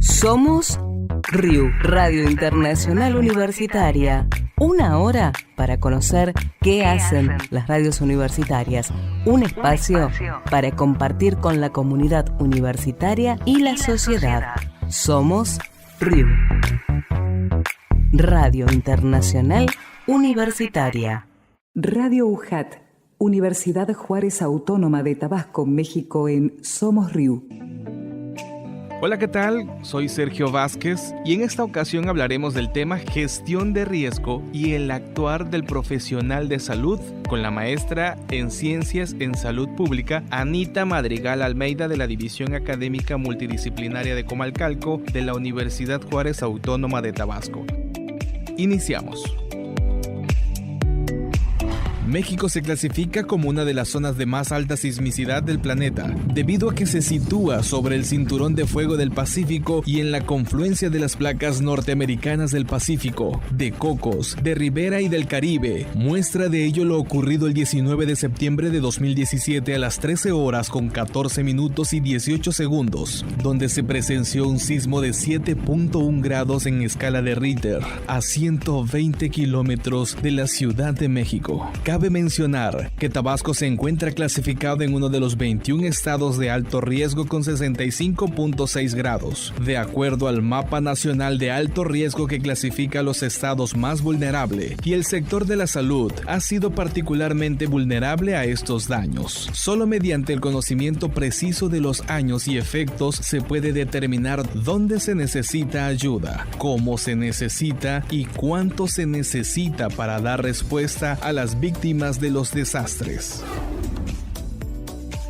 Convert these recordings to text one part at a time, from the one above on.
Somos RIU, Radio Internacional Universitaria. Una hora para conocer qué hacen las radios universitarias. Un espacio para compartir con la comunidad universitaria y la sociedad. Somos RIU, Radio Internacional Universitaria. Radio UJAT, Universidad Juárez Autónoma de Tabasco, México, en Somos RIU. Hola, ¿qué tal? Soy Sergio Vázquez y en esta ocasión hablaremos del tema gestión de riesgo y el actuar del profesional de salud con la maestra en Ciencias en Salud Pública, Anita Madrigal Almeida, de la División Académica Multidisciplinaria de Comalcalco de la Universidad Juárez Autónoma de Tabasco. Iniciamos. México se clasifica como una de las zonas de más alta sismicidad del planeta, debido a que se sitúa sobre el cinturón de fuego del Pacífico y en la confluencia de las placas norteamericanas del Pacífico, de Cocos, de Ribera y del Caribe. Muestra de ello lo ocurrido el 19 de septiembre de 2017 a las 13 horas con 14 minutos y 18 segundos, donde se presenció un sismo de 7.1 grados en escala de Richter, a 120 kilómetros de la Ciudad de México. Cabe mencionar que Tabasco se encuentra clasificado en uno de los 21 estados de alto riesgo con 65.6 grados, de acuerdo al Mapa Nacional de Alto Riesgo que clasifica los estados más vulnerables, y el sector de la salud ha sido particularmente vulnerable a estos daños. Solo mediante el conocimiento preciso de los años y efectos se puede determinar dónde se necesita ayuda, cómo se necesita y cuánto se necesita para dar respuesta a las víctimas de los desastres.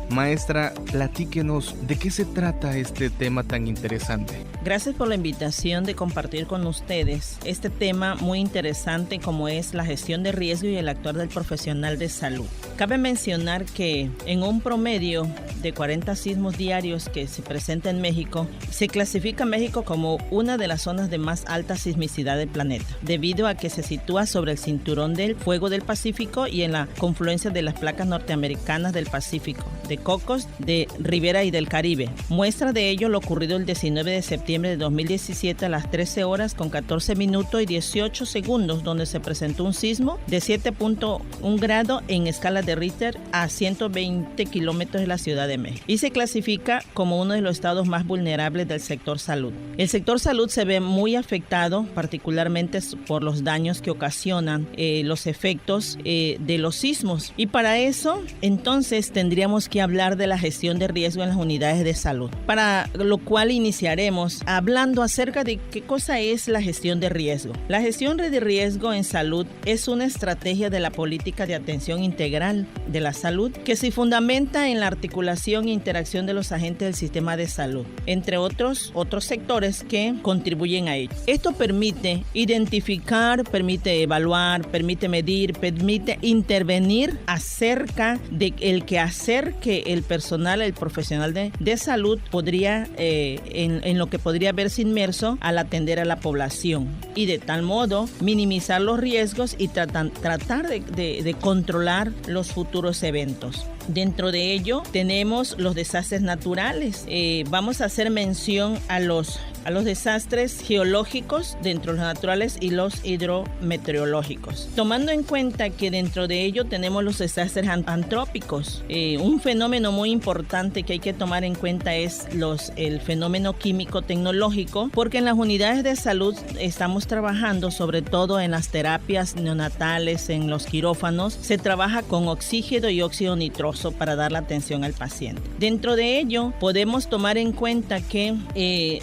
Maestra, platíquenos de qué se trata este tema tan interesante. Gracias por la invitación de compartir con ustedes este tema muy interesante como es la gestión de riesgo y el actuar del profesional de salud. Cabe mencionar que en un promedio de 40 sismos diarios que se presenta en México, se clasifica México como una de las zonas de más alta sismicidad del planeta, debido a que se sitúa sobre el cinturón del fuego del Pacífico y en la confluencia de las placas norteamericanas del Pacífico, de Cocos, de Ribera y del Caribe. Muestra de ello lo ocurrido el 19 de septiembre de 2017 a las 13 horas con 14 minutos y 18 segundos, donde se presentó un sismo de 7.1 grado en escala de Richter a 120 kilómetros de la Ciudad de México, y se clasifica como uno de los estados más vulnerables del sector salud. El sector salud se ve muy afectado, particularmente por los daños que ocasionan los efectos de los sismos, y para eso entonces tendríamos que hablar de la gestión de riesgo en las unidades de salud, para lo cual iniciaremos hablando acerca de qué cosa es la gestión de riesgo. La gestión de riesgo en salud es una estrategia de la política de atención integral de la salud que se fundamenta en la articulación e interacción de los agentes del sistema de salud, entre otros sectores que contribuyen a ello. Esto permite identificar, permite evaluar, permite medir, permite intervenir acerca de el quehacer que el personal, el profesional de salud podría, en lo que podría verse inmerso al atender a la población, y de tal modo minimizar los riesgos y tratar de controlar los futuros eventos. Dentro de ello tenemos los desastres naturales. Vamos a hacer mención a los desastres geológicos dentro de los naturales y los hidrometeorológicos, tomando en cuenta que dentro de ello tenemos los desastres antrópicos. Un fenómeno muy importante que hay que tomar en cuenta es el fenómeno químico-tecnológico, porque en las unidades de salud estamos trabajando sobre todo en las terapias neonatales, en los quirófanos, se trabaja con oxígeno y óxido nitroso para dar la atención al paciente. Dentro de ello podemos tomar en cuenta que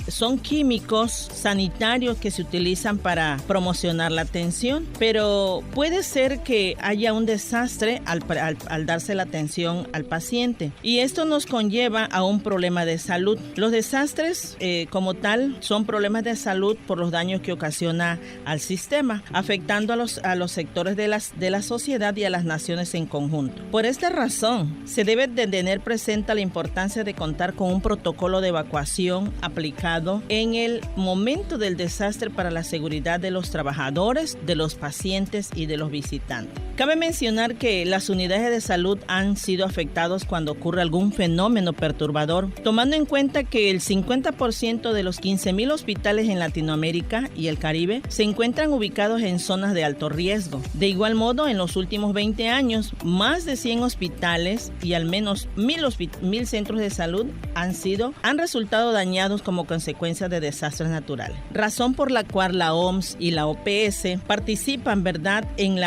son químicos sanitarios que se utilizan para promocionar la atención, pero puede ser que haya un desastre al darse la atención al paciente, y esto nos conlleva a un problema de salud. Los desastres como tal son problemas de salud por los daños que ocasiona al sistema, afectando a los sectores de la sociedad y a las naciones en conjunto. Por esta razón se debe de tener presente la importancia de contar con un protocolo de evacuación aplicado en el momento del desastre para la seguridad de los trabajadores, de los pacientes y de los visitantes. Cabe mencionar que las unidades de salud han sido afectadas cuando ocurre algún fenómeno perturbador, tomando en cuenta que el 50% de los 15.000 hospitales en Latinoamérica y el Caribe se encuentran ubicados en zonas de alto riesgo. De igual modo, en los últimos 20 años, más de 100 hospitales y al menos 1.000 centros de salud han resultado dañados como consecuencia de desastres naturales. Razón por la cual la OMS y la OPS participan, ¿verdad?, en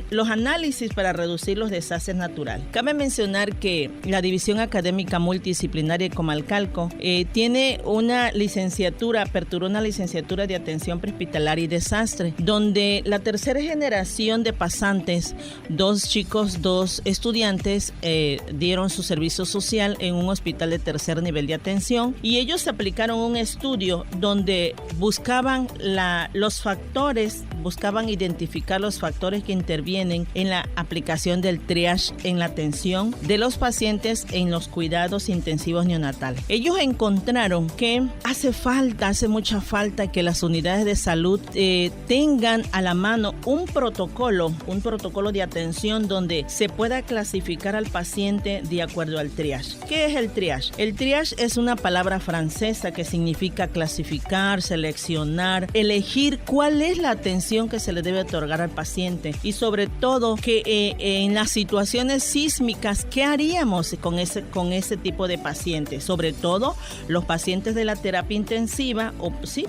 los análisis para reducir los desastres naturales. Cabe mencionar que la División Académica Multidisciplinaria de Comalcalco tiene aperturó una licenciatura de atención prehospitalaria y desastre, donde la tercera generación de pasantes, 2 estudiantes, dieron su servicio social en un hospital de tercer nivel de atención, y ellos aplicaron un estudio donde buscaban identificar los factores que intervienen en la aplicación del triage en la atención de los pacientes en los cuidados intensivos neonatales. Ellos encontraron que hace mucha falta que las unidades de salud tengan a la mano un protocolo de atención donde se pueda clasificar al paciente de acuerdo al triage. ¿Qué es el triage? El triage es una palabra francesa que significa clasificar, seleccionar, elegir cuál es la atención que se le debe otorgar al paciente, y sobre todo que en las situaciones sísmicas, ¿qué haríamos con ese tipo de pacientes? Sobre todo los pacientes de la terapia intensiva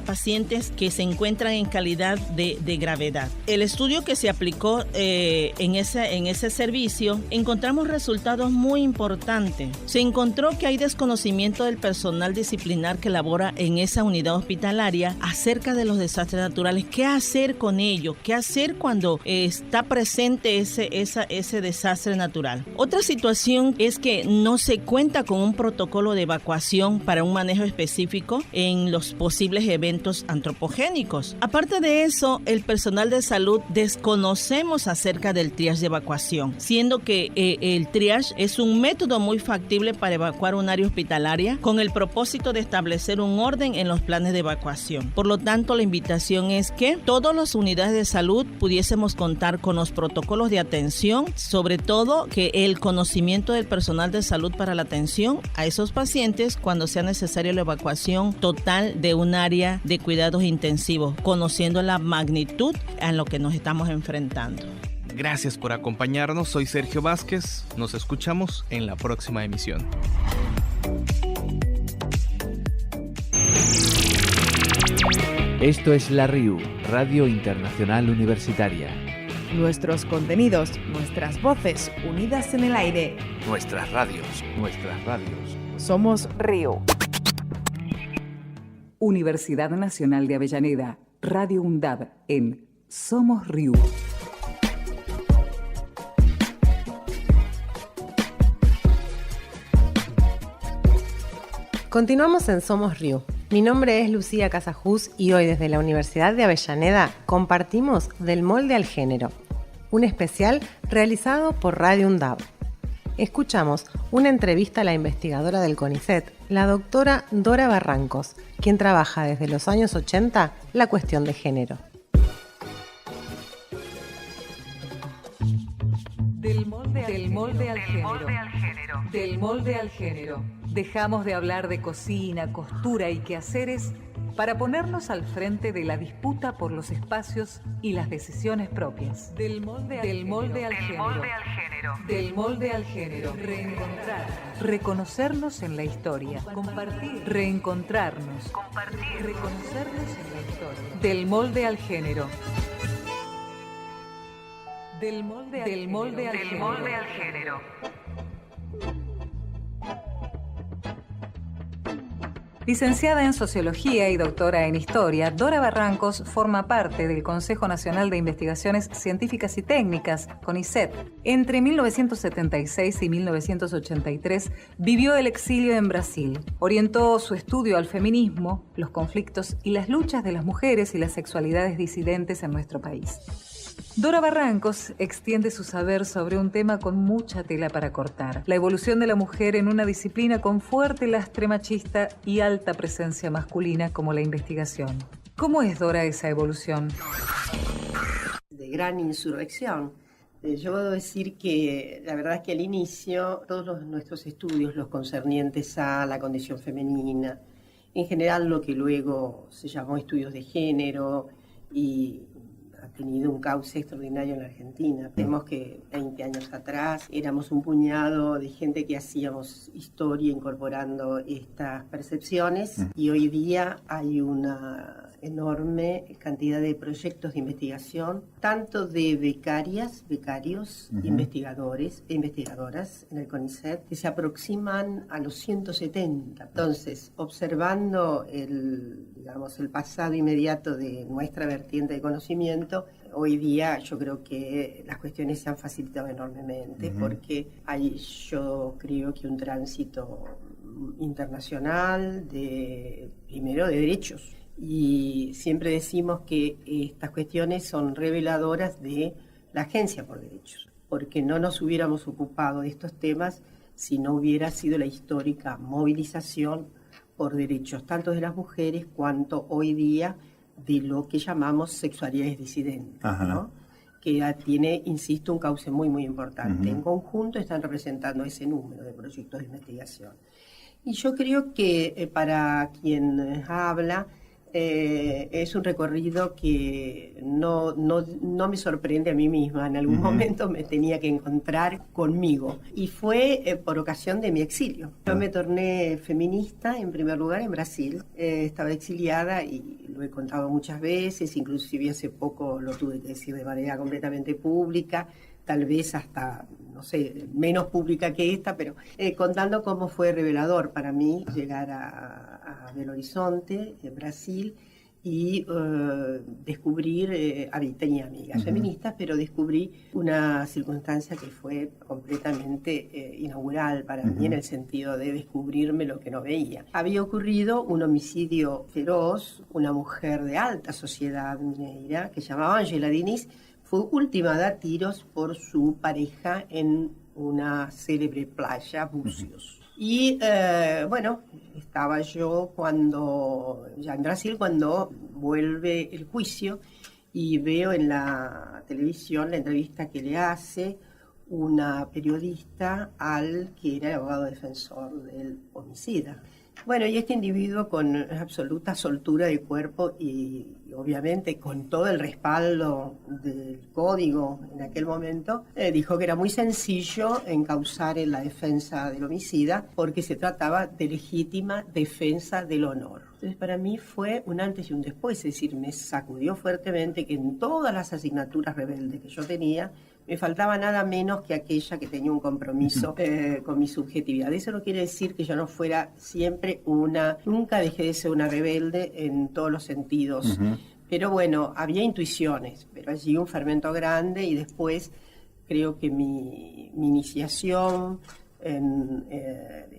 pacientes que se encuentran en calidad de gravedad. El estudio que se aplicó en ese servicio, encontramos resultados muy importantes. Se encontró que hay desconocimiento del personal disciplinar que labora en esa unidad hospitalaria acerca de los desastres naturales. ¿Qué hacer con ello? ¿Qué hacer cuando está presente ese desastre natural? Otra situación es que no se cuenta con un protocolo de evacuación para un manejo específico en los posibles eventos antropogénicos. Aparte de eso, el personal de salud desconocemos acerca del triage de evacuación, siendo que el triage es un método muy factible para evacuar un área hospitalaria con el propósito de establecer un orden en los planes de evacuación. Por lo tanto, la invitación es que todas las unidades de salud pudiésemos contar con los protocolos de atención, sobre todo que el conocimiento del personal de salud para la atención a esos pacientes cuando sea necesaria la evacuación total de un área de cuidados intensivos, conociendo la magnitud a lo que nos estamos enfrentando. Gracias por acompañarnos, soy Sergio Vázquez, nos escuchamos en la próxima emisión. Esto es la RIU, Radio Internacional Universitaria. Nuestros contenidos, nuestras voces unidas en el aire. Nuestras radios. Somos RIU. Universidad Nacional de Avellaneda, Radio UNDAB en Somos RIU. Continuamos en Somos RIU. Mi nombre es Lucía Casajús y hoy desde la Universidad de Avellaneda compartimos Del molde al género, un especial realizado por Radio UNDAB. Escuchamos una entrevista a la investigadora del CONICET, la doctora Dora Barrancos, quien trabaja desde los años 80 la cuestión de género. Del molde al género. Dejamos de hablar de cocina, costura y quehaceres para ponernos al frente de la disputa por los espacios y las decisiones propias. Del molde al género. Reencontrar. Reconocernos en la historia. Compartir. Reencontrarnos. Reconocernos en la historia. Del molde al género. Del molde al género. Licenciada en Sociología y doctora en Historia, Dora Barrancos forma parte del Consejo Nacional de Investigaciones Científicas y Técnicas, CONICET. Entre 1976 y 1983 vivió el exilio en Brasil. Orientó su estudio al feminismo, los conflictos y las luchas de las mujeres y las sexualidades disidentes en nuestro país. Dora Barrancos extiende su saber sobre un tema con mucha tela para cortar: la evolución de la mujer en una disciplina con fuerte lastre machista y alta presencia masculina como la investigación. ¿Cómo es, Dora, esa evolución? gran insurrección. Yo puedo decir que la verdad es que al inicio todos nuestros estudios, los concernientes a la condición femenina, en general lo que luego se llamó estudios de género y ha tenido un cauce extraordinario en la Argentina. Vemos que 20 años atrás éramos un puñado de gente que hacíamos historia incorporando estas percepciones y hoy día hay una enorme cantidad de proyectos de investigación, tanto de becarios, investigadores e investigadoras en el CONICET, que se aproximan a los 170. Entonces, observando el pasado inmediato de nuestra vertiente de conocimiento, hoy día yo creo que las cuestiones se han facilitado enormemente porque hay, yo creo que un tránsito internacional primero de derechos. Y siempre decimos que estas cuestiones son reveladoras de la Agencia por Derechos, porque no nos hubiéramos ocupado de estos temas si no hubiera sido la histórica movilización por derechos tanto de las mujeres cuanto hoy día de lo que llamamos sexualidades disidentes, ¿no? Que tiene, insisto, un cauce muy, muy importante. En conjunto están representando ese número de proyectos de investigación. Y yo creo que para quien habla, es un recorrido que no me sorprende a mí misma. En algún momento me tenía que encontrar conmigo. Y fue por ocasión de mi exilio. Yo me torné feminista, en primer lugar, en Brasil. Estaba exiliada y lo he contado muchas veces, inclusive hace poco lo tuve que decir de manera completamente pública, tal vez hasta, no sé, menos pública que esta, pero contando cómo fue revelador para mí llegar a Belo Horizonte, en Brasil, y descubrir, tenía amigas feministas, pero descubrí una circunstancia que fue completamente inaugural para mí en el sentido de descubrirme lo que no veía. Había ocurrido un homicidio feroz, una mujer de alta sociedad mineira, que se llamaba Angela Diniz, fue ultimada a tiros por su pareja en una célebre playa, Bucios. Y bueno, estaba yo ya en Brasil cuando vuelve el juicio y veo en la televisión la entrevista que le hace una periodista al que era el abogado defensor del homicida. Bueno, y este individuo con absoluta soltura de cuerpo y obviamente con todo el respaldo del código en aquel momento, dijo que era muy sencillo encausar en la defensa del homicida porque se trataba de legítima defensa del honor. Entonces para mí fue un antes y un después, es decir, me sacudió fuertemente que en todas las asignaturas rebeldes que yo tenía, me faltaba nada menos que aquella que tenía un compromiso con mi subjetividad. Eso no quiere decir que yo no fuera siempre nunca dejé de ser una rebelde en todos los sentidos. Pero bueno, había intuiciones, pero allí un fermento grande y después creo que mi iniciación en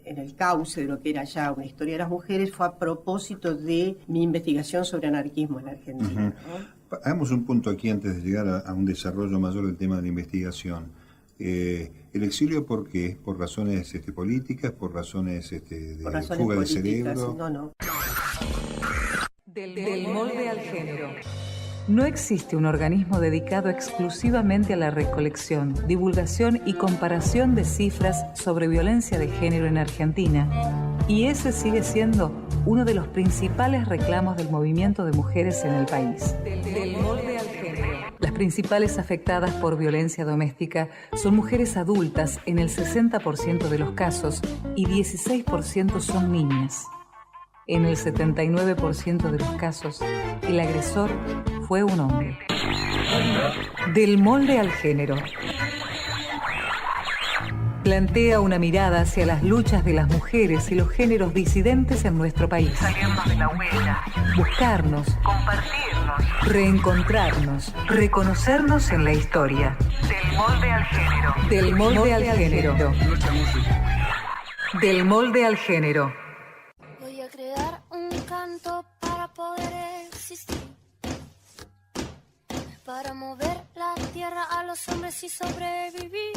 el cauce de lo que era ya una historia de las mujeres fue a propósito de mi investigación sobre anarquismo en Argentina, ¿no? Hagamos un punto aquí antes de llegar a un desarrollo mayor del tema de la investigación. ¿El exilio por qué? ¿Por razones políticas? ¿Por razones de fuga de cerebro? No. Del molde al género. No existe un organismo dedicado exclusivamente a la recolección, divulgación y comparación de cifras sobre violencia de género en Argentina. Y ese sigue siendo uno de los principales reclamos del movimiento de mujeres en el país. Del molde al género. Las principales afectadas por violencia doméstica son mujeres adultas en el 60% de los casos y 16% son niñas. En el 79% de los casos, el agresor fue un hombre. Del molde al género. Plantea una mirada hacia las luchas de las mujeres y los géneros disidentes en nuestro país. Salirnos de la huella. Buscarnos. Compartirnos. Reencontrarnos. Reconocernos en la historia. Del molde al género. Del molde al género. Del molde al género. Voy a crear un canto para poder existir. Para mover la tierra a los hombres y sobrevivir.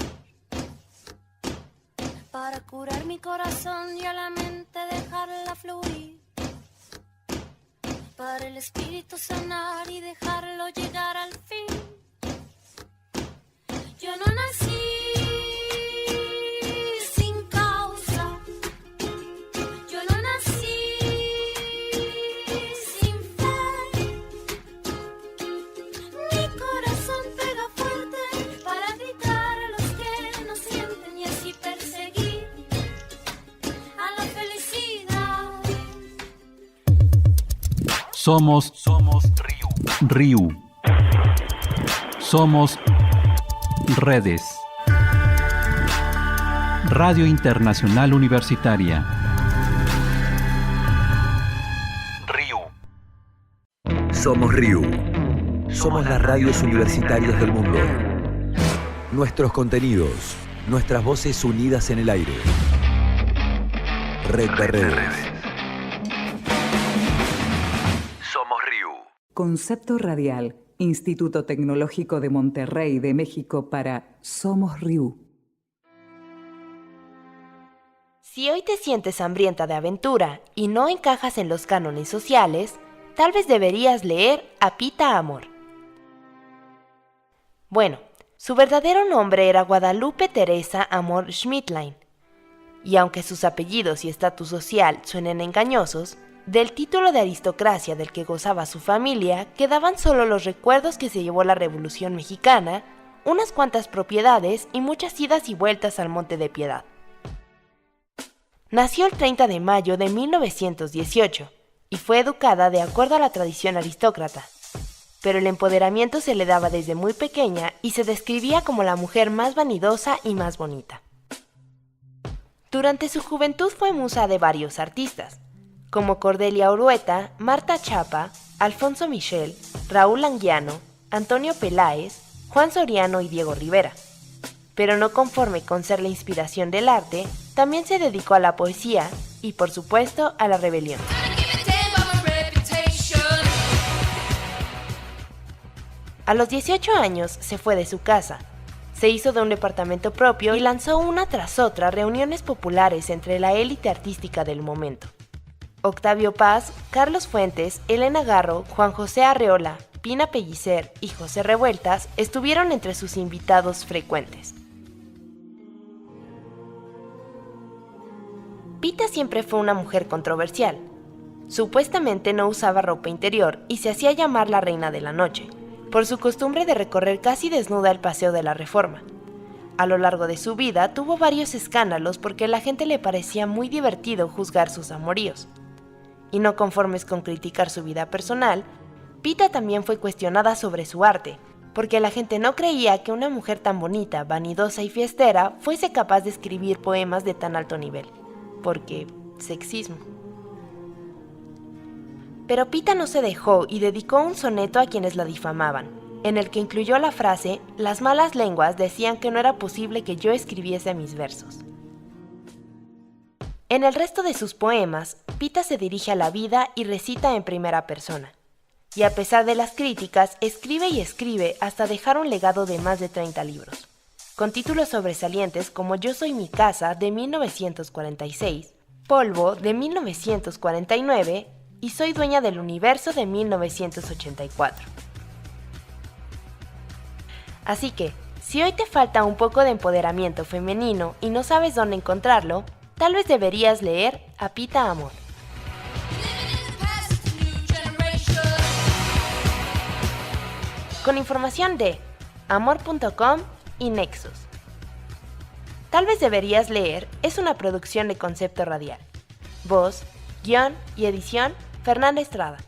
Para curar mi corazón y a la mente dejarla fluir. Para el espíritu sanar y dejarlo llegar al fin. Yo no nací sin causa. Yo no nací sin fe. Mi corazón pega fuerte para gritar a los que no sienten y así perseguir a la felicidad. Somos RIU. Somos redes. Radio Internacional Universitaria. Somos RIU. Somos las radios universitarias del mundo. Nuestros contenidos, nuestras voces unidas en el aire. Red de redes. Somos RIU. Concepto radial. Instituto Tecnológico de Monterrey de México para Somos RIU. Si hoy te sientes hambrienta de aventura y no encajas en los cánones sociales, tal vez deberías leer a Pita Amor. Bueno, su verdadero nombre era Guadalupe Teresa Amor Schmidtlein, y aunque sus apellidos y estatus social suenen engañosos, del título de aristocracia del que gozaba su familia quedaban solo los recuerdos que se llevó la Revolución Mexicana, unas cuantas propiedades y muchas idas y vueltas al Monte de Piedad. Nació el 30 de mayo de 1918 y fue educada de acuerdo a la tradición aristócrata, pero el empoderamiento se le daba desde muy pequeña y se describía como la mujer más vanidosa y más bonita. Durante su juventud fue musa de varios artistas, como Cordelia Urueta, Marta Chapa, Alfonso Michel, Raúl Anguiano, Antonio Peláez, Juan Soriano y Diego Rivera. Pero no conforme con ser la inspiración del arte, también se dedicó a la poesía y, por supuesto, a la rebelión. A los 18 años se fue de su casa, se hizo de un departamento propio y lanzó una tras otra reuniones populares entre la élite artística del momento. Octavio Paz, Carlos Fuentes, Elena Garro, Juan José Arreola, Pina Pellicer y José Revueltas estuvieron entre sus invitados frecuentes. Pita siempre fue una mujer controversial. Supuestamente no usaba ropa interior y se hacía llamar la Reina de la Noche, por su costumbre de recorrer casi desnuda el Paseo de la Reforma. A lo largo de su vida tuvo varios escándalos porque a la gente le parecía muy divertido juzgar sus amoríos. Y no conformes con criticar su vida personal, Pita también fue cuestionada sobre su arte, porque la gente no creía que una mujer tan bonita, vanidosa y fiestera fuese capaz de escribir poemas de tan alto nivel, porque sexismo. Pero Pita no se dejó y dedicó un soneto a quienes la difamaban, en el que incluyó la frase: "Las malas lenguas decían que no era posible que yo escribiese mis versos". En el resto de sus poemas, Pita se dirige a la vida y recita en primera persona. Y a pesar de las críticas, escribe y escribe hasta dejar un legado de más de 30 libros, con títulos sobresalientes como Yo soy mi casa, de 1946, Polvo, de 1949, y Soy dueña del universo, de 1984. Así que, si hoy te falta un poco de empoderamiento femenino y no sabes dónde encontrarlo, tal vez deberías leer a Pita Amor. Con información de amor.com y Nexus. Tal vez deberías leer es una producción de Concepto Radial. Voz, guión y edición, Fernanda Estrada.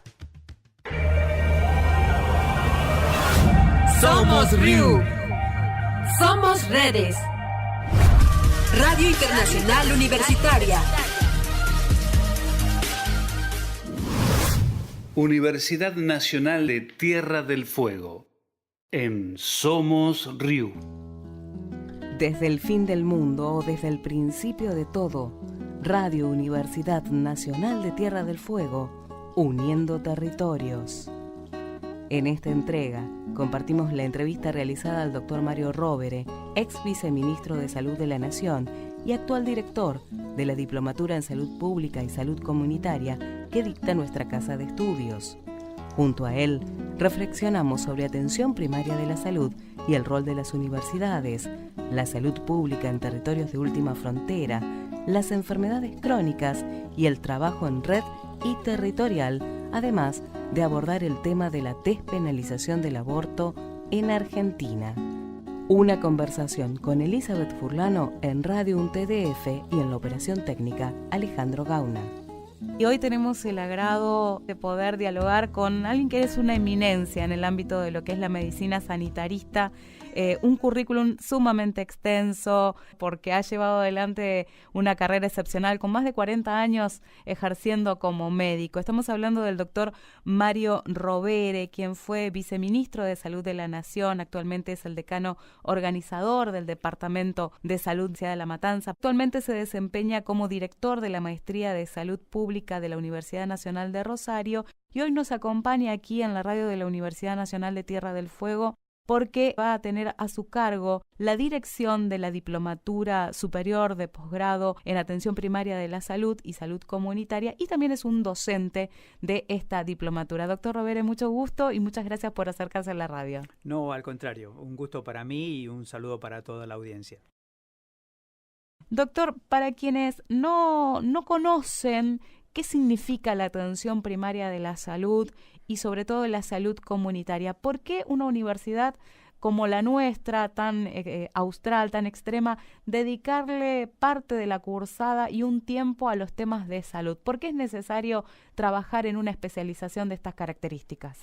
Somos RIU. Somos redes. Radio Internacional Universitaria. Universidad Nacional de Tierra del Fuego. En Somos RIU. Desde el fin del mundo o desde el principio de todo, Radio Universidad Nacional de Tierra del Fuego, uniendo territorios. En esta entrega compartimos la entrevista realizada al Dr. Mario Rovere, ex viceministro de Salud de la Nación y actual director de la Diplomatura en Salud Pública y Salud Comunitaria que dicta nuestra Casa de Estudios. Junto a él, reflexionamos sobre atención primaria de la salud y el rol de las universidades, la salud pública en territorios de última frontera, las enfermedades crónicas y el trabajo en red y territorial, además de abordar el tema de la despenalización del aborto en Argentina. Una conversación con Elizabeth Furlano en Radio UNTDF y en la operación técnica Alejandro Gauna. Y hoy tenemos el agrado de poder dialogar con alguien que es una eminencia en el ámbito de lo que es la medicina sanitarista, un currículum sumamente extenso porque ha llevado adelante una carrera excepcional con más de 40 años ejerciendo como médico. Estamos hablando del doctor Mario Rovere, quien fue viceministro de Salud de la Nación, actualmente es el decano organizador del Departamento de Salud de La Matanza. Actualmente se desempeña como director de la Maestría de Salud Pública de la Universidad Nacional de Rosario y hoy nos acompaña aquí en la radio de la Universidad Nacional de Tierra del Fuego porque va a tener a su cargo la dirección de la Diplomatura Superior de Posgrado en Atención Primaria de la Salud y Salud Comunitaria y también es un docente de esta diplomatura. Doctor Rovere, mucho gusto y muchas gracias por acercarse a la radio. No, al contrario, un gusto para mí y un saludo para toda la audiencia. Doctor, para quienes no conocen qué significa la atención primaria de la salud y sobre todo la salud comunitaria, ¿por qué una universidad como la nuestra, tan austral, tan extrema, dedicarle parte de la cursada y un tiempo a los temas de salud? ¿Por qué es necesario trabajar en una especialización de estas características?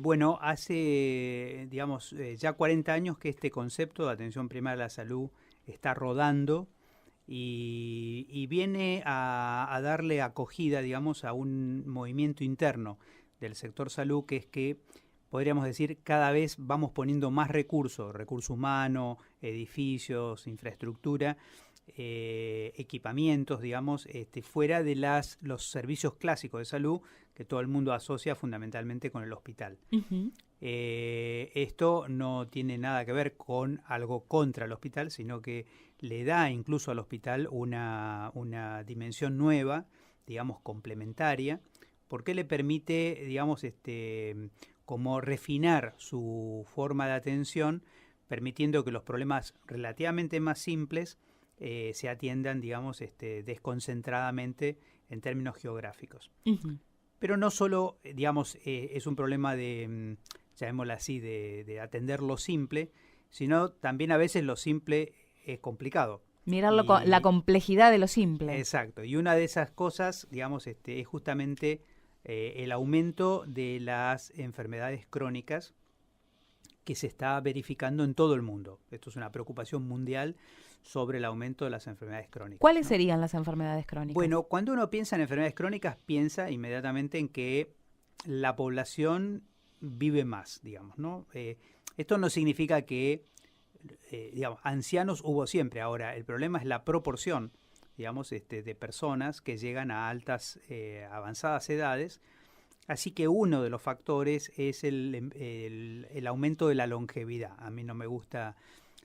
Bueno, hace, ya 40 años que este concepto de atención primaria a la salud está rodando y viene a darle acogida, a un movimiento interno del sector salud, que es que, podríamos decir, cada vez vamos poniendo más recursos humanos, edificios, infraestructura, equipamientos, fuera de los servicios clásicos de salud que todo el mundo asocia fundamentalmente con el hospital. Uh-huh. Esto no tiene nada que ver con algo contra el hospital, sino que le da incluso al hospital una dimensión nueva, complementaria, porque le permite, como refinar su forma de atención, permitiendo que los problemas relativamente más simples se atiendan, desconcentradamente en términos geográficos. Uh-huh. Pero no solo, es un problema de, llamémoslo así, de atender lo simple, sino también a veces lo simple es complicado. Mirarlo con la complejidad de lo simple. Exacto. Y una de esas cosas, es justamente el aumento de las enfermedades crónicas que se está verificando en todo el mundo. Esto es una preocupación mundial sobre el aumento de las enfermedades crónicas. ¿Cuáles serían las enfermedades crónicas? Bueno, cuando uno piensa en enfermedades crónicas, piensa inmediatamente en que la población vive más, ¿no? Esto no significa que, ancianos hubo siempre. Ahora, el problema es la proporción, de personas que llegan a altas, avanzadas edades. Así que uno de los factores es el aumento de la longevidad. A mí no me gusta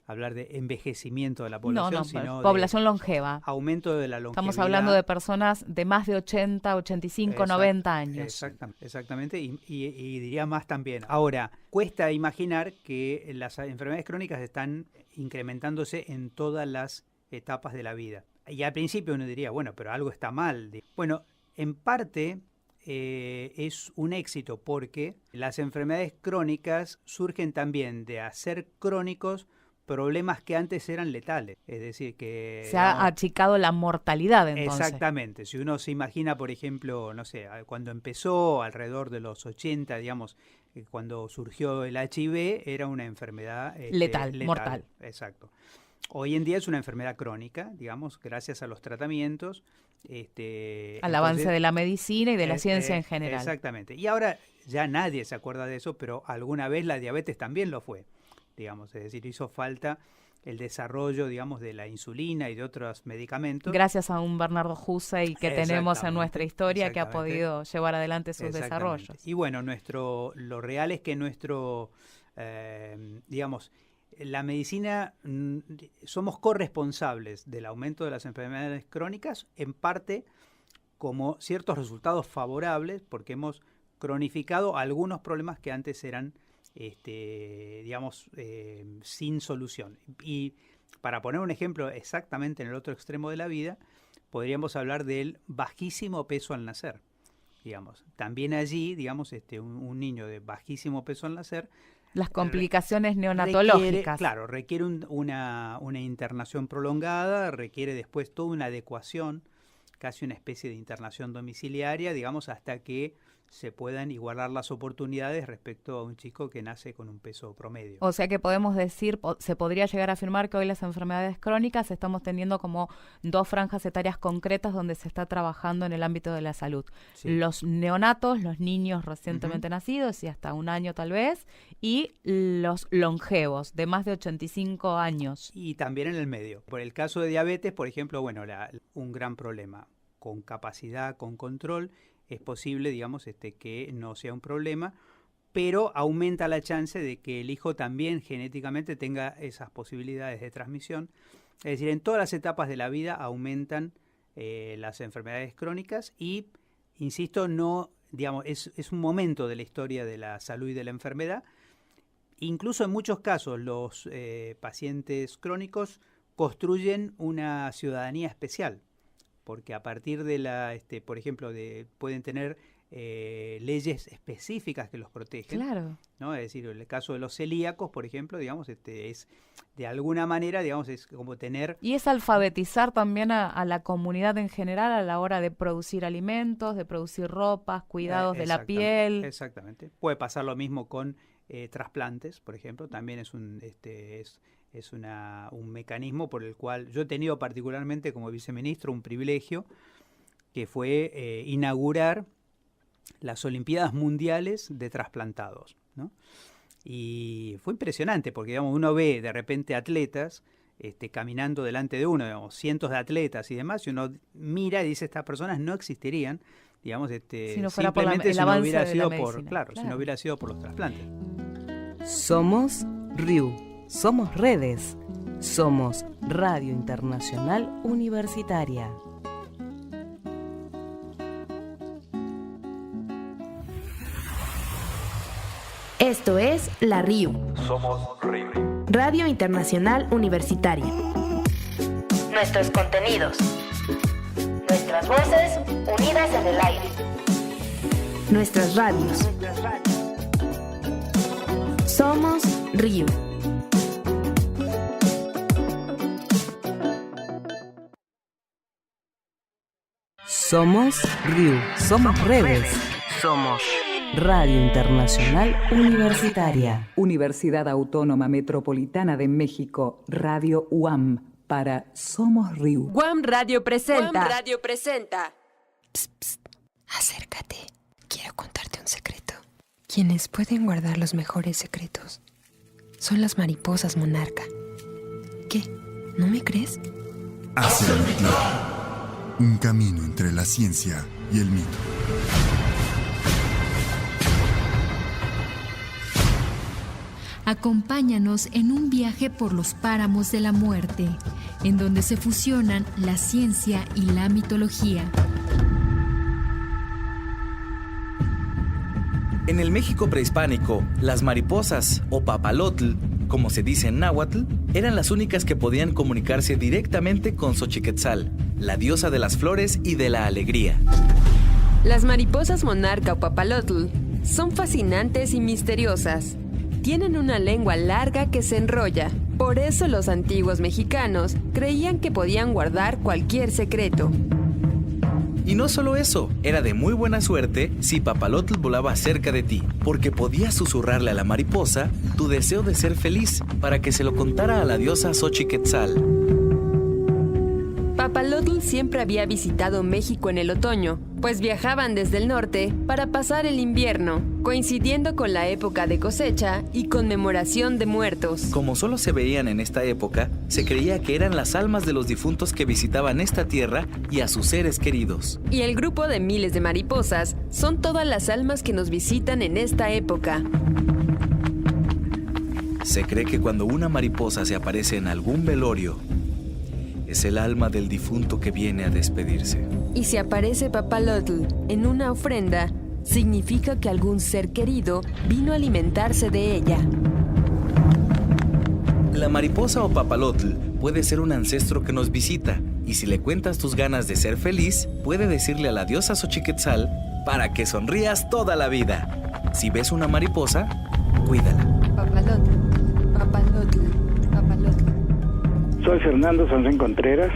hablar de envejecimiento de la población, sino población longeva. Aumento de la longevidad. Estamos hablando de personas de más de 80, 85, 90 años. Exactamente, y diría más también. Ahora, cuesta imaginar que las enfermedades crónicas están incrementándose en todas las etapas de la vida. Y al principio uno diría, bueno, pero algo está mal. Bueno, en parte es un éxito porque las enfermedades crónicas surgen también de hacer crónicos problemas que antes eran letales, es decir, que se ha achicado la mortalidad entonces. Exactamente, si uno se imagina, por ejemplo, no sé, cuando empezó alrededor de los 80, cuando surgió el HIV, era una enfermedad letal, mortal. Exacto. Hoy en día es una enfermedad crónica, gracias a los tratamientos, al avance de la medicina y de la ciencia en general. Exactamente. Y ahora ya nadie se acuerda de eso, pero alguna vez la diabetes también lo fue. Es decir, hizo falta el desarrollo, de la insulina y de otros medicamentos. Gracias a un Bernardo Hussey que tenemos en nuestra historia que ha podido llevar adelante sus desarrollos. Y bueno, lo real es que la medicina, somos corresponsables del aumento de las enfermedades crónicas, en parte como ciertos resultados favorables, porque hemos cronificado algunos problemas que antes eran, sin solución. Y para poner un ejemplo exactamente en el otro extremo de la vida, podríamos hablar del bajísimo peso al nacer. También allí, un niño de bajísimo peso al nacer, las complicaciones neonatológicas. Requiere una internación prolongada, requiere después toda una adecuación, casi una especie de internación domiciliaria, hasta que se puedan igualar las oportunidades respecto a un chico que nace con un peso promedio. O sea que podemos decir, se podría llegar a afirmar que hoy las enfermedades crónicas estamos teniendo como 2 franjas etarias concretas donde se está trabajando en el ámbito de la salud. Sí. Los neonatos, los niños recientemente nacidos y hasta 1 año tal vez, y los longevos de más de 85 años. Y también en el medio. Por el caso de diabetes, por ejemplo, un gran problema con capacidad, con control. Es posible, que no sea un problema, pero aumenta la chance de que el hijo también genéticamente tenga esas posibilidades de transmisión. Es decir, en todas las etapas de la vida aumentan las enfermedades crónicas y, insisto, es un momento de la historia de la salud y de la enfermedad. Incluso en muchos casos los pacientes crónicos construyen una ciudadanía especial, porque a partir de por ejemplo, pueden tener leyes específicas que los protegen. Claro. ¿No? Es decir, en el caso de los celíacos, por ejemplo, es de alguna manera, es como tener... Y es alfabetizar también a la comunidad en general a la hora de producir alimentos, de producir ropas, cuidados de la piel. Exactamente. Puede pasar lo mismo con trasplantes, por ejemplo. También es un mecanismo por el cual yo he tenido particularmente como viceministro un privilegio, que fue inaugurar las Olimpiadas Mundiales de Trasplantados, ¿no? Y fue impresionante porque uno ve de repente atletas caminando delante de uno, cientos de atletas y demás, y uno mira y dice, estas personas no existirían, si no fuera simplemente si no hubiera sido si no hubiera sido por los trasplantes. Somos RIU. Somos redes. Somos Radio Internacional Universitaria. Esto es la RIU. Somos RIU. Radio Internacional Universitaria. Nuestros contenidos. Nuestras voces unidas en el aire. Nuestras radios. Somos RIU. Somos RIU. Somos redes. Somos Radio Internacional Universitaria. Universidad Autónoma Metropolitana de México, Radio UAM, para Somos RIU. UAM Radio presenta. Psst, psst. Acércate. Quiero contarte un secreto. Quienes pueden guardar los mejores secretos son las mariposas monarca. ¿Qué? ¿No me crees? Hacia el mito. Un camino entre la ciencia y el mito. Acompáñanos en un viaje por los páramos de la muerte, en donde se fusionan la ciencia y la mitología. En el México prehispánico, las mariposas, o papalotl, como se dice en náhuatl, eran las únicas que podían comunicarse directamente con Xochiquetzal, la diosa de las flores y de la alegría. Las mariposas monarca o papalotl son fascinantes y misteriosas. Tienen una lengua larga que se enrolla. Por eso los antiguos mexicanos creían que podían guardar cualquier secreto. Y no solo eso, era de muy buena suerte si Papalotl volaba cerca de ti, porque podías susurrarle a la mariposa tu deseo de ser feliz para que se lo contara a la diosa Xochiquetzal. Papalotl siempre había visitado México en el otoño, pues viajaban desde el norte para pasar el invierno, coincidiendo con la época de cosecha y conmemoración de muertos. Como solo se veían en esta época, se creía que eran las almas de los difuntos que visitaban esta tierra y a sus seres queridos. Y el grupo de miles de mariposas son todas las almas que nos visitan en esta época. Se cree que cuando una mariposa se aparece en algún velorio, es el alma del difunto que viene a despedirse. Y si aparece Papalotl en una ofrenda, significa que algún ser querido vino a alimentarse de ella. La mariposa o papalotl puede ser un ancestro que nos visita, y si le cuentas tus ganas de ser feliz, puede decirle a la diosa Xochiquetzal para que sonrías toda la vida. Si ves una mariposa, cuídala. Papalotl, papalotl, papalotl. Soy Fernando Sanzén Contreras,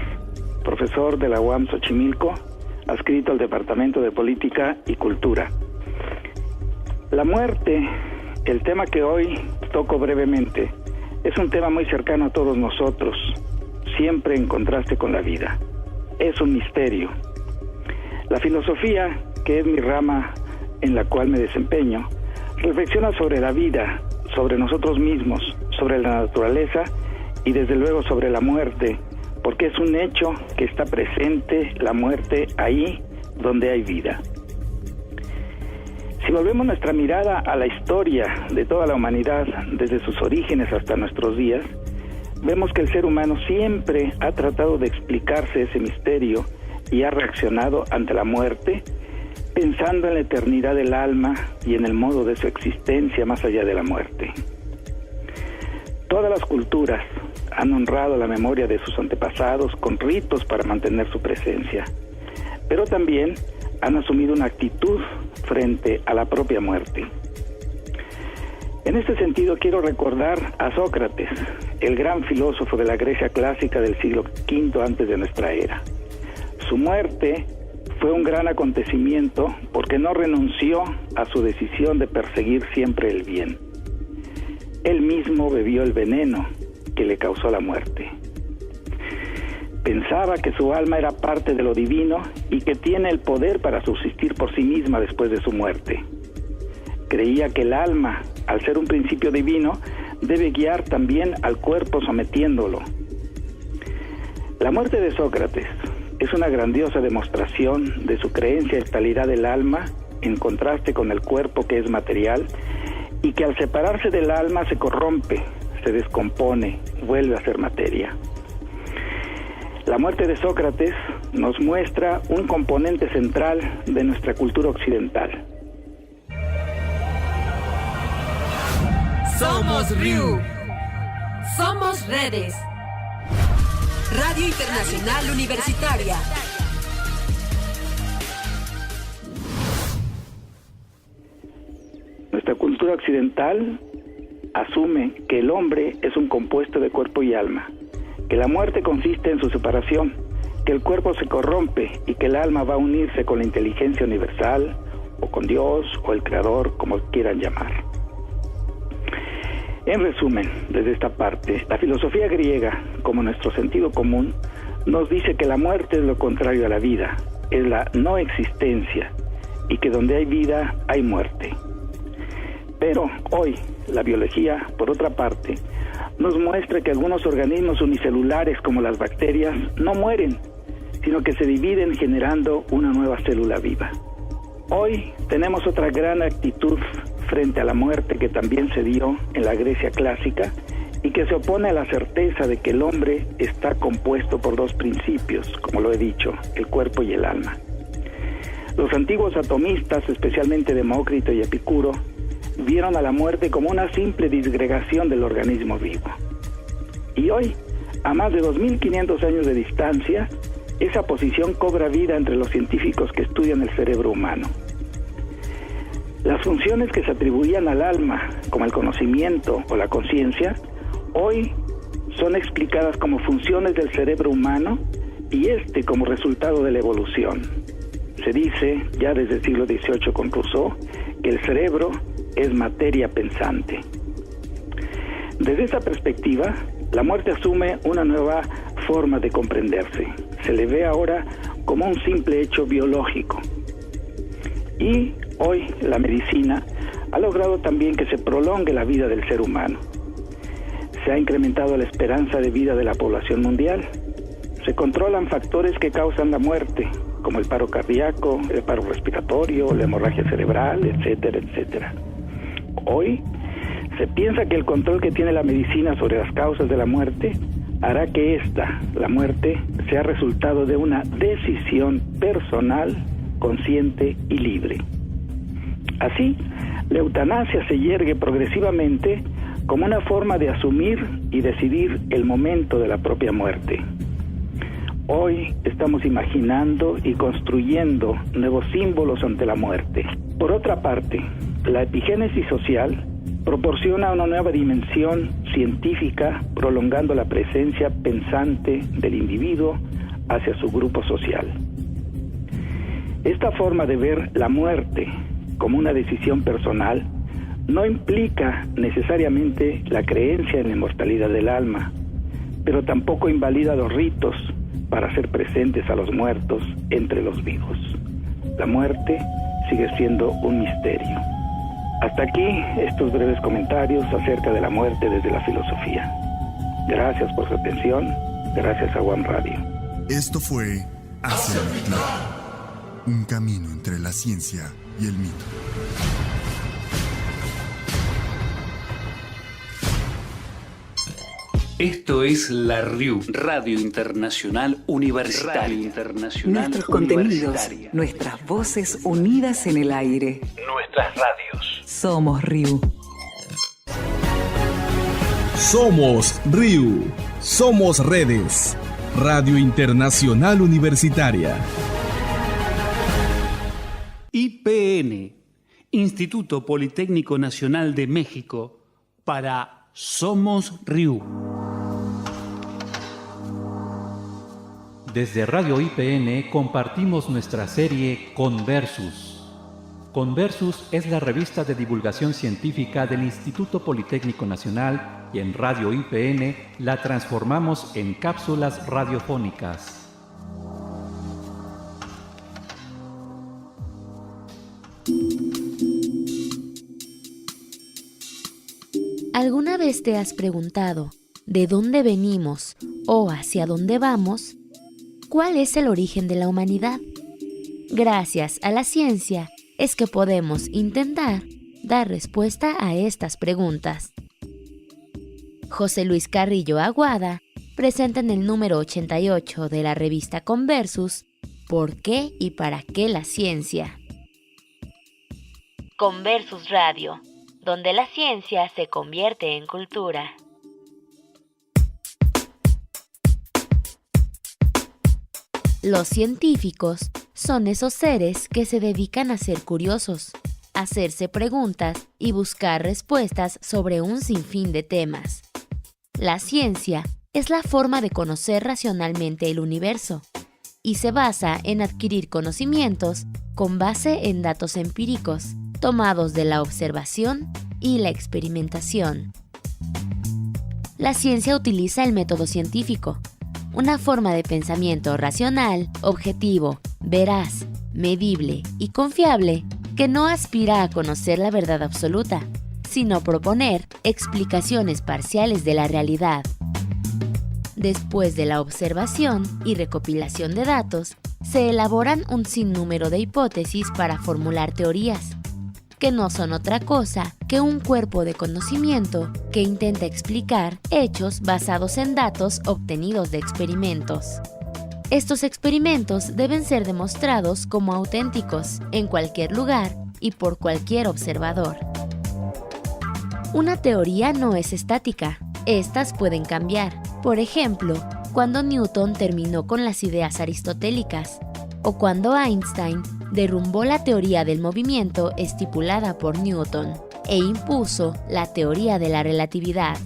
profesor de la UAM Xochimilco, adscrito al Departamento de Política y Cultura. La muerte, el tema que hoy toco brevemente, es un tema muy cercano a todos nosotros, siempre en contraste con la vida. Es un misterio. La filosofía, que es mi rama en la cual me desempeño, reflexiona sobre la vida, sobre nosotros mismos, sobre la naturaleza y desde luego sobre la muerte, porque es un hecho que está presente la muerte ahí donde hay vida. Si volvemos nuestra mirada a la historia de toda la humanidad, desde sus orígenes hasta nuestros días, vemos que el ser humano siempre ha tratado de explicarse ese misterio y ha reaccionado ante la muerte, pensando en la eternidad del alma y en el modo de su existencia más allá de la muerte. Todas las culturas han honrado la memoria de sus antepasados con ritos para mantener su presencia, pero también han asumido una actitud frente a la propia muerte. En este sentido quiero recordar a Sócrates, el gran filósofo de la Grecia clásica del siglo V antes de nuestra era. Su muerte fue un gran acontecimiento porque no renunció a su decisión de perseguir siempre el bien. Él mismo bebió el veneno que le causó la muerte. Pensaba que su alma era parte de lo divino y que tiene el poder para subsistir por sí misma después de su muerte. Creía que el alma, al ser un principio divino, debe guiar también al cuerpo sometiéndolo. La muerte de Sócrates es una grandiosa demostración de su creencia en la vitalidad del alma en contraste con el cuerpo que es material y que al separarse del alma se corrompe, se descompone, vuelve a ser materia. La muerte de Sócrates nos muestra un componente central de nuestra cultura occidental. Somos RIU. Somos redes. Radio Internacional Universitaria. Nuestra cultura occidental asume que el hombre es un compuesto de cuerpo y alma, que la muerte consiste en su separación, que el cuerpo se corrompe y que el alma va a unirse con la inteligencia universal, o con Dios, o el Creador, como quieran llamar. En resumen, desde esta parte, la filosofía griega, como nuestro sentido común, nos dice que la muerte es lo contrario a la vida, es la no existencia, y que donde hay vida, hay muerte. Pero hoy, la biología, por otra parte, nos muestra que algunos organismos unicelulares como las bacterias no mueren, sino que se dividen generando una nueva célula viva. Hoy tenemos otra gran actitud frente a la muerte que también se dio en la Grecia clásica y que se opone a la certeza de que el hombre está compuesto por dos principios, como lo he dicho, el cuerpo y el alma. Los antiguos atomistas, especialmente Demócrito y Epicuro, vieron a la muerte como una simple disgregación del organismo vivo. Y hoy, a más de 2500 años de distancia, esa posición cobra vida entre los científicos que estudian el cerebro humano. Las funciones que se atribuían al alma, como el conocimiento o la conciencia, hoy son explicadas como funciones del cerebro humano y como resultado de la evolución. Se dice, ya desde el siglo XVIII con Rousseau, que el cerebro es materia pensante. Desde esa perspectiva, la muerte asume una nueva forma de comprenderse. Se le ve ahora como un simple hecho biológico. Y hoy la medicina ha logrado también que se prolongue la vida del ser humano. Se ha incrementado la esperanza de vida de la población mundial. Se controlan factores que causan la muerte, como el paro cardíaco, el paro respiratorio, la hemorragia cerebral, etcétera, etcétera. Hoy se piensa que el control que tiene la medicina sobre las causas de la muerte hará que la muerte, sea resultado de una decisión personal, consciente y libre. Así, la eutanasia se yergue progresivamente como una forma de asumir y decidir el momento de la propia muerte. Hoy estamos imaginando y construyendo nuevos símbolos ante la muerte. Por otra parte, la epigénesis social proporciona una nueva dimensión científica, prolongando la presencia pensante del individuo hacia su grupo social. Esta forma de ver la muerte como una decisión personal no implica necesariamente la creencia en la inmortalidad del alma, pero tampoco invalida los ritos para hacer presentes a los muertos entre los vivos. La muerte sigue siendo un misterio. Hasta aquí estos breves comentarios acerca de la muerte desde la filosofía. Gracias por su atención. Gracias a One Radio. Esto fue Hacia el Mito, un camino entre la ciencia y el mito. Esto es la RIU, Radio Internacional Universitaria. Nuestros contenidos, nuestras voces unidas en el aire. Nuestras radios. Somos RIU. Somos RIU. Somos redes. Radio Internacional Universitaria. IPN, Instituto Politécnico Nacional de México, para Somos RIU. Desde Radio IPN compartimos nuestra serie Conversus. Conversus es la revista de divulgación científica del Instituto Politécnico Nacional y en Radio IPN la transformamos en cápsulas radiofónicas. ¿Alguna vez te has preguntado de dónde venimos o hacia dónde vamos? ¿Cuál es el origen de la humanidad? Gracias a la ciencia es que podemos intentar dar respuesta a estas preguntas. José Luis Carrillo Aguada presenta en el número 88 de la revista Conversus ¿Por qué y para qué la ciencia? Conversus Radio, donde la ciencia se convierte en cultura. Los científicos son esos seres que se dedican a ser curiosos, a hacerse preguntas y buscar respuestas sobre un sinfín de temas. La ciencia es la forma de conocer racionalmente el universo y se basa en adquirir conocimientos con base en datos empíricos, tomados de la observación y la experimentación. La ciencia utiliza el método científico, una forma de pensamiento racional, objetivo, veraz, medible y confiable que no aspira a conocer la verdad absoluta, sino proponer explicaciones parciales de la realidad. Después de la observación y recopilación de datos, se elaboran un sinnúmero de hipótesis para formular teorías, que no son otra cosa que un cuerpo de conocimiento que intenta explicar hechos basados en datos obtenidos de experimentos. Estos experimentos deben ser demostrados como auténticos en cualquier lugar y por cualquier observador. Una teoría no es estática, estas pueden cambiar. Por ejemplo, cuando Newton terminó con las ideas aristotélicas, o cuando Einstein derrumbó la teoría del movimiento estipulada por Newton e impuso la teoría de la relatividad.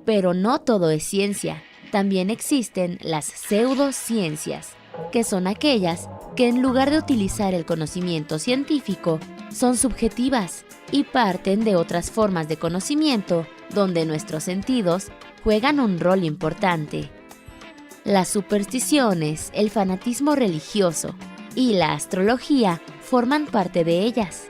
Pero no todo es ciencia. También existen las pseudociencias, que son aquellas que en lugar de utilizar el conocimiento científico, son subjetivas y parten de otras formas de conocimiento donde nuestros sentidos juegan un rol importante. Las supersticiones, el fanatismo religioso y la astrología forman parte de ellas.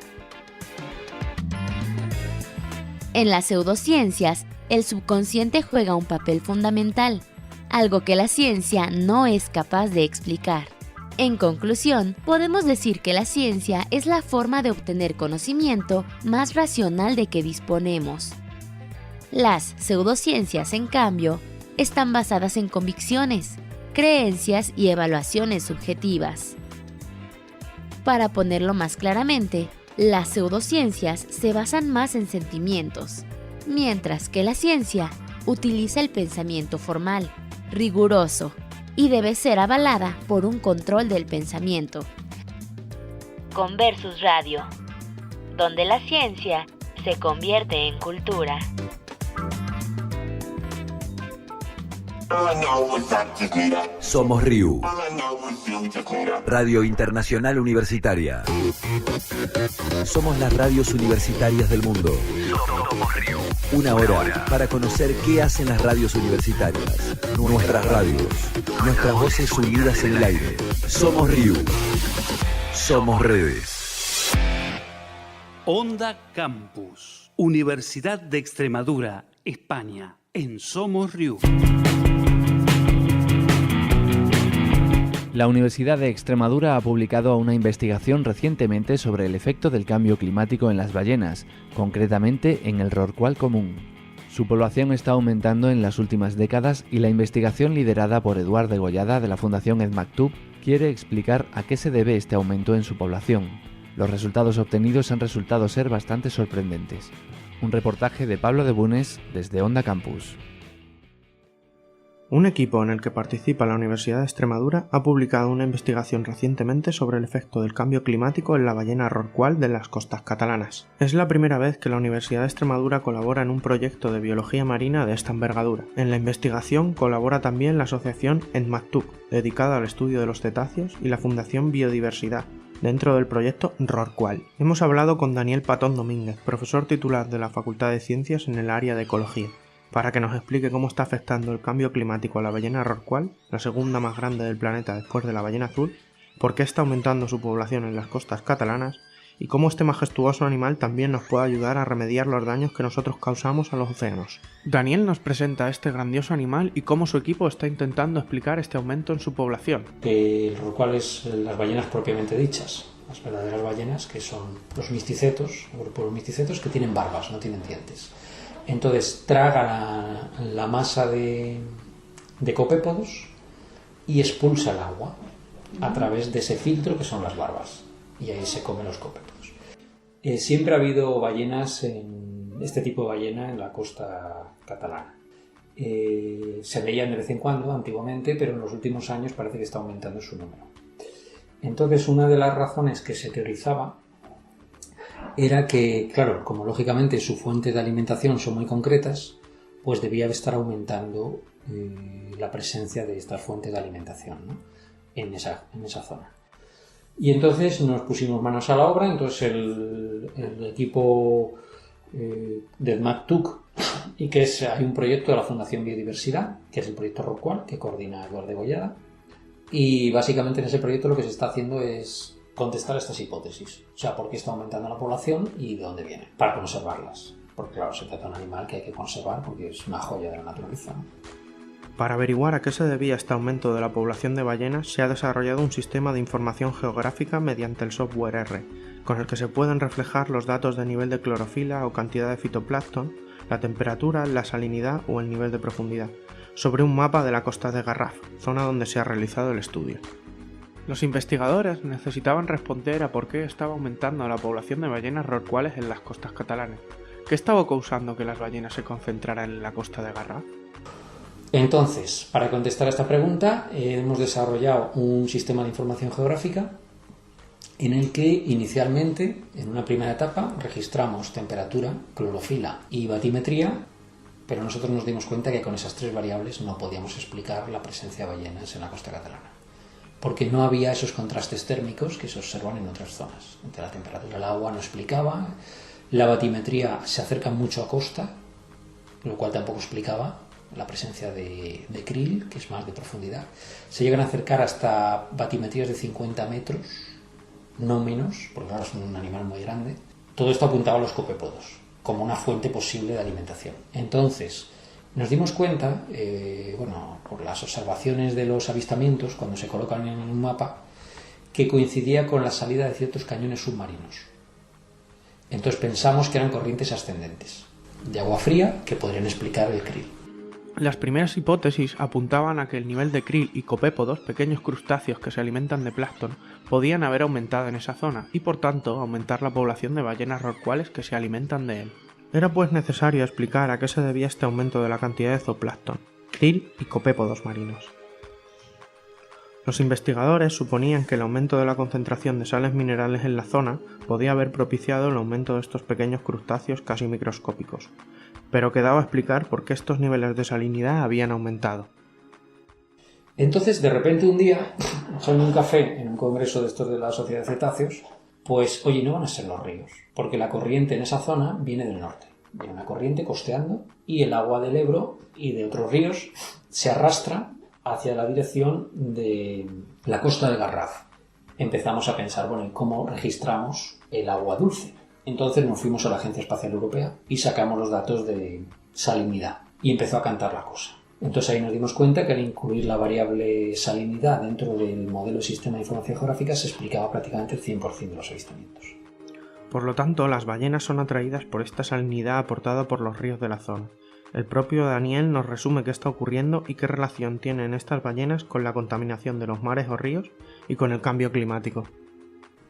En las pseudociencias, el subconsciente juega un papel fundamental, algo que la ciencia no es capaz de explicar. En conclusión, podemos decir que la ciencia es la forma de obtener conocimiento más racional de que disponemos. Las pseudociencias, en cambio, están basadas en convicciones, creencias y evaluaciones subjetivas. Para ponerlo más claramente, las pseudociencias se basan más en sentimientos, mientras que la ciencia utiliza el pensamiento formal, riguroso, y debe ser avalada por un control del pensamiento. Conversus Radio, donde la ciencia se convierte en cultura. Somos RIU, Radio Internacional Universitaria. Somos las radios universitarias del mundo. Una hora para conocer qué hacen las radios universitarias, nuestras radios, nuestras voces unidas en el aire. Somos RIU. Somos redes. Onda Campus, Universidad de Extremadura, España, en Somos RIU. La Universidad de Extremadura ha publicado una investigación recientemente sobre el efecto del cambio climático en las ballenas, concretamente en el rorcual común. Su población está aumentando en las últimas décadas y la investigación liderada por Eduard Degollada de la Fundación Ed Maktub quiere explicar a qué se debe este aumento en su población. Los resultados obtenidos han resultado ser bastante sorprendentes. Un reportaje de Pablo de Bunes desde Onda Campus. Un equipo en el que participa la Universidad de Extremadura ha publicado una investigación recientemente sobre el efecto del cambio climático en la ballena rorcual de las costas catalanas. Es la primera vez que la Universidad de Extremadura colabora en un proyecto de biología marina de esta envergadura. En la investigación colabora también la asociación Ed Maktub, dedicada al estudio de los cetáceos, y la Fundación Biodiversidad, dentro del proyecto rorcual. Hemos hablado con Daniel Patón Domínguez, profesor titular de la Facultad de Ciencias en el área de Ecología, para que nos explique cómo está afectando el cambio climático a la ballena rorcual, la segunda más grande del planeta después de la ballena azul, por qué está aumentando su población en las costas catalanas y cómo este majestuoso animal también nos puede ayudar a remediar los daños que nosotros causamos a los océanos. Daniel nos presenta a este grandioso animal y cómo su equipo está intentando explicar este aumento en su población. El rorcual es las ballenas propiamente dichas, las verdaderas ballenas, que son los misticetos, el grupo de los misticetos, que tienen barbas, no tienen dientes. Entonces traga la masa de copépodos y expulsa el agua a través de ese filtro que son las barbas, y ahí se comen los copépodos. Siempre ha habido ballenas, este tipo de ballena, en la costa catalana. Se veían de vez en cuando antiguamente, pero en los últimos años parece que está aumentando su número. Entonces, una de las razones que se teorizaba era que, claro, como lógicamente sus fuentes de alimentación son muy concretas, pues debía estar aumentando la presencia de estas fuentes de alimentación, ¿no?, en esa zona. Y entonces nos pusimos manos a la obra. Entonces el equipo de Maktub, y que hay un proyecto de la Fundación Biodiversidad, que es el proyecto rorcual, que coordina Eduard Degollada, y básicamente en ese proyecto lo que se está haciendo es contestar estas hipótesis, o sea, por qué está aumentando la población y de dónde viene, para conservarlas, porque claro, se trata de un animal que hay que conservar porque es una joya de la naturaleza, ¿no? Para averiguar a qué se debía este aumento de la población de ballenas, se ha desarrollado un sistema de información geográfica mediante el software R, con el que se pueden reflejar los datos de nivel de clorofila o cantidad de fitoplancton, la temperatura, la salinidad o el nivel de profundidad, sobre un mapa de la costa de Garraf, zona donde se ha realizado el estudio. Los investigadores necesitaban responder a por qué estaba aumentando la población de ballenas rorcuales en las costas catalanas. ¿Qué estaba causando que las ballenas se concentraran en la costa de Garraf? Entonces, para contestar a esta pregunta, hemos desarrollado un sistema de información geográfica en el que inicialmente, en una primera etapa, registramos temperatura, clorofila y batimetría, pero nosotros nos dimos cuenta que con esas tres variables no podíamos explicar la presencia de ballenas en la costa catalana, porque no había esos contrastes térmicos que se observan en otras zonas. Entre la temperatura del agua no explicaba, la batimetría se acerca mucho a costa, lo cual tampoco explicaba la presencia de krill, que es más de profundidad. Se llegan a acercar hasta batimetrías de 50 metros, no menos, porque claro, es un animal muy grande. Todo esto apuntaba a los copépodos como una fuente posible de alimentación. Entonces, nos dimos cuenta, por las observaciones de los avistamientos, cuando se colocan en un mapa, que coincidía con la salida de ciertos cañones submarinos. Entonces pensamos que eran corrientes ascendentes de agua fría que podrían explicar el krill. Las primeras hipótesis apuntaban a que el nivel de krill y copépodos, pequeños crustáceos que se alimentan de plancton, podían haber aumentado en esa zona y por tanto aumentar la población de ballenas rorcuales que se alimentan de él. Era pues necesario explicar a qué se debía este aumento de la cantidad de zooplancton, krill y copépodos marinos. Los investigadores suponían que el aumento de la concentración de sales minerales en la zona podía haber propiciado el aumento de estos pequeños crustáceos casi microscópicos, pero quedaba explicar por qué estos niveles de salinidad habían aumentado. Entonces, de repente un día, echando un café en un congreso de estos de la Sociedad de Cetáceos, pues, oye, no van a ser los ríos, porque la corriente en esa zona viene del norte. Viene una corriente costeando y el agua del Ebro y de otros ríos se arrastra hacia la dirección de la costa del Garraf. Empezamos a pensar, bueno, ¿y cómo registramos el agua dulce? Entonces nos fuimos a la Agencia Espacial Europea y sacamos los datos de salinidad y empezó a cantar la cosa. Entonces ahí nos dimos cuenta que al incluir la variable salinidad dentro del modelo de sistema de información geográfica se explicaba prácticamente el 100% de los avistamientos. Por lo tanto, las ballenas son atraídas por esta salinidad aportada por los ríos de la zona. El propio Daniel nos resume qué está ocurriendo y qué relación tienen estas ballenas con la contaminación de los mares o ríos y con el cambio climático.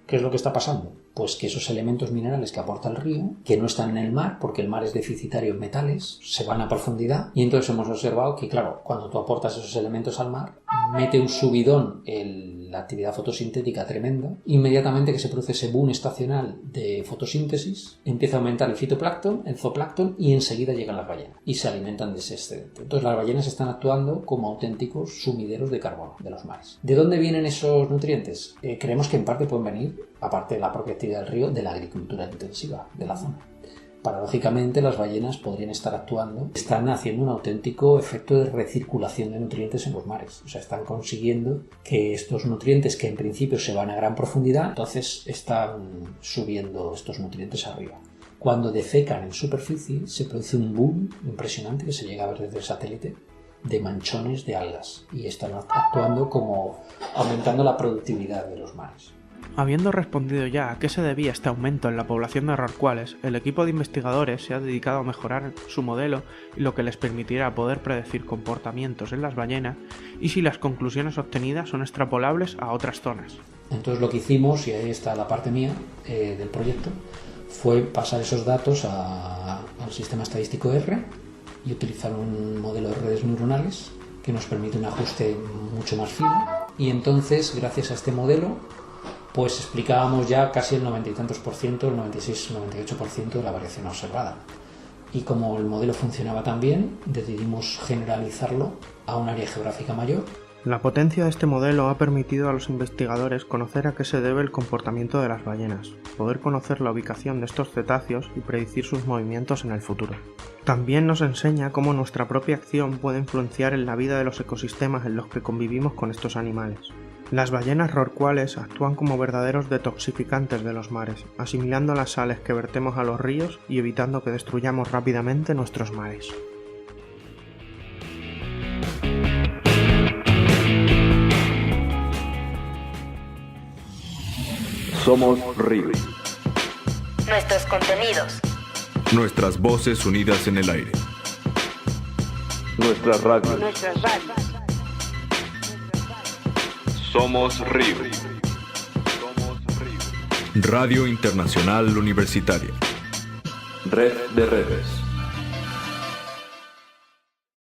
¿Qué es lo que está pasando? Pues que esos elementos minerales que aporta el río, que no están en el mar, porque el mar es deficitario en metales, se van a profundidad, y entonces hemos observado que, claro, cuando tú aportas esos elementos al mar, mete un subidón la actividad fotosintética tremenda, inmediatamente que se produce ese boom estacional de fotosíntesis, empieza a aumentar el fitoplancton, el zooplancton, y enseguida llegan las ballenas, y se alimentan de ese excedente. Entonces las ballenas están actuando como auténticos sumideros de carbono de los mares. ¿De dónde vienen esos nutrientes? Creemos que en parte pueden venir, aparte de la propia actividad del río, de la agricultura intensiva de la zona. Paradójicamente, las ballenas podrían estar actuando, están haciendo un auténtico efecto de recirculación de nutrientes en los mares. O sea, están consiguiendo que estos nutrientes, que en principio se van a gran profundidad, entonces están subiendo estos nutrientes arriba. Cuando defecan en superficie, se produce un boom impresionante que se llega a ver desde el satélite de manchones de algas y están actuando como aumentando la productividad de los mares. Habiendo respondido ya a qué se debía este aumento en la población de rorcuales, el equipo de investigadores se ha dedicado a mejorar su modelo y lo que les permitirá poder predecir comportamientos en las ballenas y si las conclusiones obtenidas son extrapolables a otras zonas. Entonces lo que hicimos, y ahí está la parte mía del proyecto, fue pasar esos datos al sistema estadístico R y utilizar un modelo de redes neuronales que nos permite un ajuste mucho más fino, y entonces gracias a este modelo pues explicábamos ya casi el 90 y tantos por ciento, el 96-98% de la variación observada. Y como el modelo funcionaba tan bien, decidimos generalizarlo a un área geográfica mayor. La potencia de este modelo ha permitido a los investigadores conocer a qué se debe el comportamiento de las ballenas, poder conocer la ubicación de estos cetáceos y predecir sus movimientos en el futuro. También nos enseña cómo nuestra propia acción puede influenciar en la vida de los ecosistemas en los que convivimos con estos animales. Las ballenas rorcuales actúan como verdaderos detoxificantes de los mares, asimilando las sales que vertemos a los ríos y evitando que destruyamos rápidamente nuestros mares. Somos Río. Nuestros contenidos. Nuestras voces unidas en el aire. Nuestras radios. Somos Río. Radio Internacional Universitaria. Red de redes.